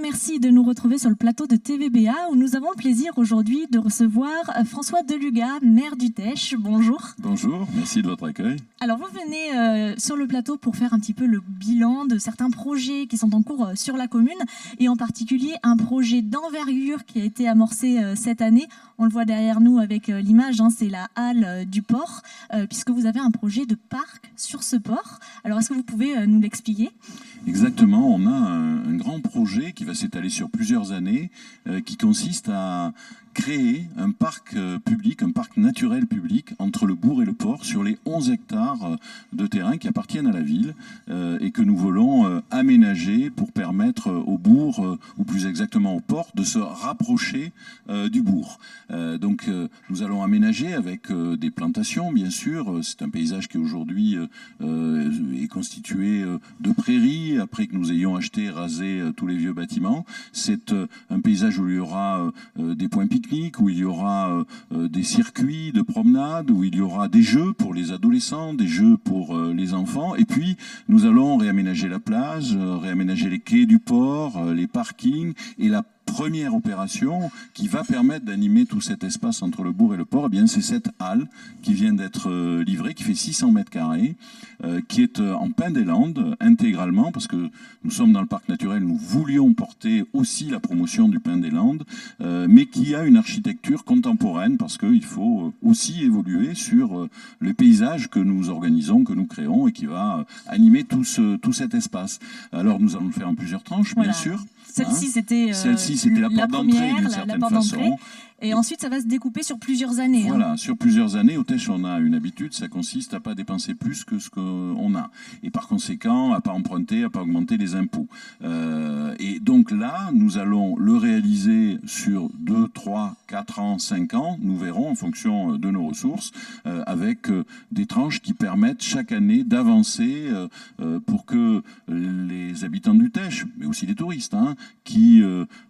merci de nous retrouver sur le plateau de TVBA où nous avons le plaisir aujourd'hui de recevoir François Deluga, maire du Teche. Bonjour. Bonjour, merci de votre accueil. Alors vous venez sur le plateau pour faire un petit peu le bilan de certains projets qui sont en cours sur la commune et en particulier un projet d'envergure qui a été amorcé cette année. On le voit derrière nous avec l'image, c'est la halle du port puisque vous avez un projet de parc sur ce port. Alors est-ce que vous pouvez nous l'expliquer ? Exactement, on a un grand projet qui va s'étaler sur plusieurs années qui consiste à créer un parc public, un parc naturel public entre le bourg et le port sur les 11 hectares de terrain qui appartiennent à la ville et que nous voulons aménager pour permettre au bourg, ou plus exactement au port, de se rapprocher du bourg. Donc nous allons aménager avec des plantations, bien sûr. C'est un paysage qui aujourd'hui est constitué de prairies, après que nous ayons acheté et rasé tous les vieux bâtiments. C'est un paysage où il y aura des points pique-nique, où il y aura des circuits de promenade, où il y aura des jeux pour les adolescents, des jeux pour les enfants. Et puis, nous allons réaménager la plage, réaménager les quais du port, les parkings et la première opération qui va permettre d'animer tout cet espace entre le bourg et le port, eh bien, c'est cette halle qui vient d'être livrée, qui fait 600 mètres carrés, qui est en pin des Landes intégralement, parce que nous sommes dans le parc naturel, nous voulions porter aussi la promotion du pin des Landes, mais qui a une architecture contemporaine, parce qu'il faut aussi évoluer sur les paysages que nous organisons, que nous créons, et qui va animer tout cet espace. Alors nous allons le faire en plusieurs tranches, bien sûr. Celle-ci, c'était la porte d'entrée d'une certaine façon. Et ensuite, ça va se découper sur plusieurs années. Voilà, sur plusieurs années. Au Teche, on a une habitude, ça consiste à ne pas dépenser plus que ce qu'on a. Et par conséquent, à ne pas emprunter, à ne pas augmenter les impôts. Et donc là, nous allons le réaliser sur 2, 3, 4 ans, 5 ans. Nous verrons en fonction de nos ressources, avec des tranches qui permettent chaque année d'avancer pour que les habitants du Teche, mais aussi les touristes, qui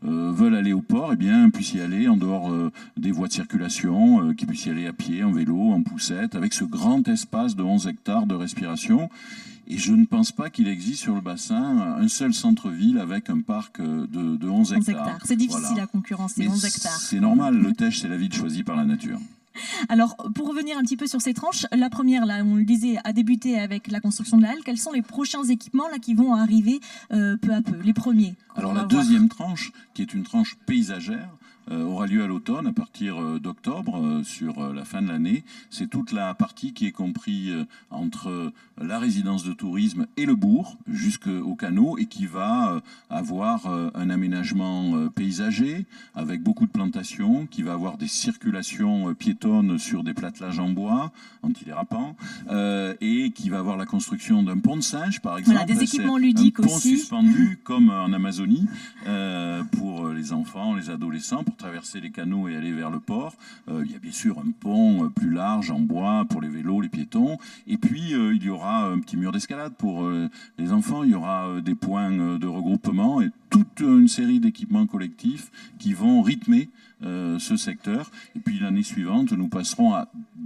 veulent aller au port, eh bien, puissent y aller en dehors des voies de circulation, qui puissent y aller à pied, en vélo, en poussette, avec ce grand espace de 11 hectares de respiration. Et je ne pense pas qu'il existe sur le bassin un seul centre-ville avec un parc de 11 hectares. C'est difficile à concurrencer, 11 hectares. C'est normal, le Teche, c'est la ville choisie par la nature. Alors, pour revenir un petit peu sur ces tranches, la première, là, on le disait, a débuté avec la construction de la halle. Quels sont les prochains équipements là, qui vont arriver peu à peu, les premiers? Alors la deuxième tranche, qui est une tranche paysagère, aura lieu à l'automne, à partir d'octobre, sur la fin de l'année. C'est toute la partie qui est comprise entre la résidence de tourisme et le bourg, jusqu'au canot, et qui va avoir un aménagement paysager, avec beaucoup de plantations, qui va avoir des circulations piétonnes sur des plâtelages en bois, antidérapants, et qui va avoir la construction d'un pont de singe, par exemple. Voilà, des équipements ludiques aussi. Un pont suspendu, comme en Amazonie, pour les enfants, les adolescents, pour traverser les canaux et aller vers le port. Il y a bien sûr un pont plus large en bois pour les vélos, les piétons. Et puis, il y aura un petit mur d'escalade pour les enfants. Il y aura des points de regroupement et toute une série d'équipements collectifs qui vont rythmer ce secteur. Et puis, l'année suivante, nous passerons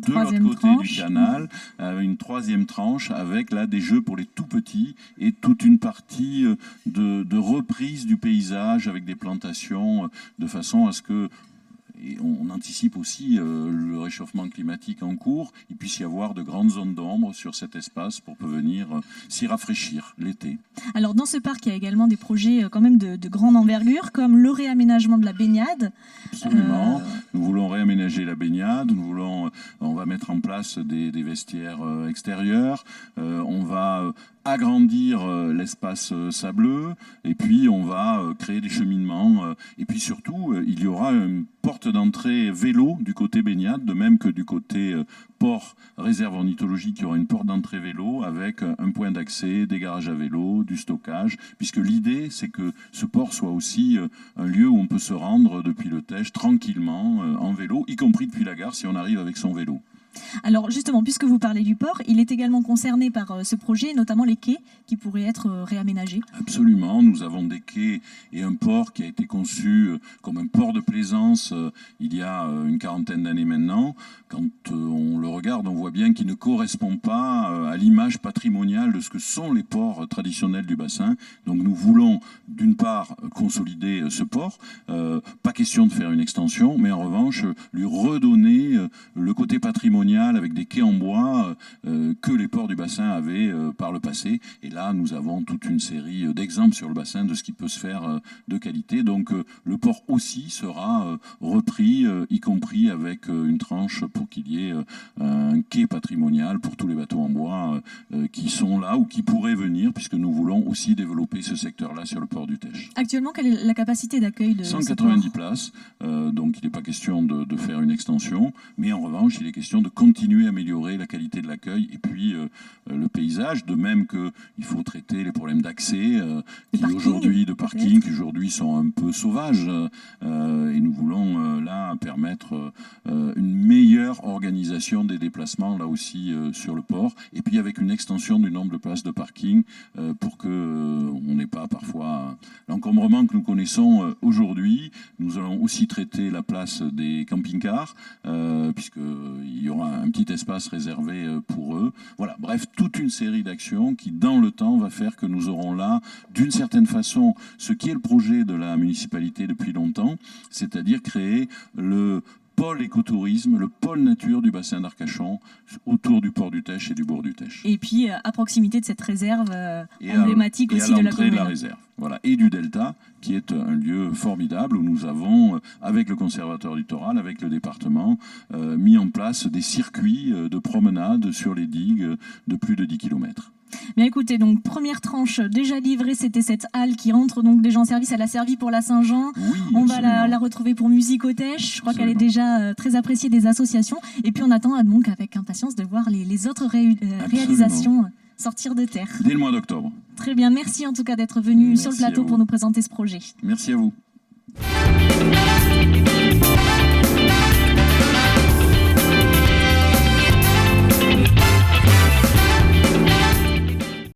de l'autre côté du canal à une troisième tranche avec là des jeux pour les tout petits et toute une partie de reprise du paysage avec des plantations de façon à ce que, et on anticipe aussi le réchauffement climatique en cours, il puisse y avoir de grandes zones d'ombre sur cet espace pour venir s'y rafraîchir l'été. Alors dans ce parc, il y a également des projets quand même de grande envergure, comme le réaménagement de la baignade. Absolument. Nous voulons réaménager la baignade, on va mettre en place des vestiaires extérieurs, on va agrandir l'espace sableux, et puis on va créer des cheminements, et puis surtout il y aura une porte d'entrée vélo du côté baignade, de même que du côté port réserve ornithologique, il y aura une porte d'entrée vélo avec un point d'accès, des garages à vélo, du stockage, puisque l'idée c'est que ce port soit aussi un lieu où on peut se rendre depuis le Teche tranquillement en vélo, y compris depuis la gare si on arrive avec son vélo. Alors justement, puisque vous parlez du port, il est également concerné par ce projet, notamment les quais qui pourraient être réaménagés. Absolument, nous avons des quais et un port qui a été conçu comme un port de plaisance il y a une quarantaine d'années maintenant. Quand on le regarde, on voit bien qu'il ne correspond pas à l'image patrimoniale de ce que sont les ports traditionnels du bassin. Donc nous voulons d'une part consolider ce port, pas question de faire une extension, mais en revanche lui redonner le côté patrimonial avec des quais en bois que les ports du bassin avaient par le passé. Et là, nous avons toute une série d'exemples sur le bassin de ce qui peut se faire de qualité. Donc le port aussi sera repris, y compris avec une tranche pour qu'il y ait un quai patrimonial pour tous les bateaux en bois qui sont là ou qui pourraient venir, puisque nous voulons aussi développer ce secteur-là sur le port du Teche. Actuellement, quelle est la capacité d'accueil de 190 places, donc il n'est pas question de faire une extension, mais en revanche, il est question de continuer à améliorer la qualité de l'accueil et puis le paysage, de même qu'il faut traiter les problèmes d'accès qui aujourd'hui sont un peu sauvages et nous voulons là permettre une meilleure organisation des déplacements là aussi sur le port, et puis avec une extension du nombre de places de parking pour que on n'ait pas parfois l'encombrement que nous connaissons aujourd'hui. Nous allons aussi traiter la place des camping-cars puisqu'il y aura un petit espace réservé pour eux. Voilà, bref, toute une série d'actions qui dans le temps va faire que nous aurons là d'une certaine façon ce qui est le projet de la municipalité depuis longtemps, c'est-à-dire créer le pôle écotourisme, le pôle nature du bassin d'Arcachon, autour du port du Teche et du bourg du Teche. Et puis à proximité de cette réserve emblématique aussi de la commune. De la réserve, voilà, et du delta, qui est un lieu formidable où nous avons, avec le conservatoire littoral, avec le département, mis en place des circuits de promenade sur les digues de plus de 10 km. Bien écoutez, donc première tranche déjà livrée, c'était cette halle qui rentre donc déjà en service. Elle a servi pour la Saint-Jean. Oui, on va la retrouver pour Musique au Teche. Je crois qu'elle est déjà très appréciée des associations. Et puis on attend donc avec impatience de voir les autres réalisations sortir de terre. Dès le mois d'octobre. Très bien, merci en tout cas d'être venu sur le plateau pour nous présenter ce projet. Merci à vous.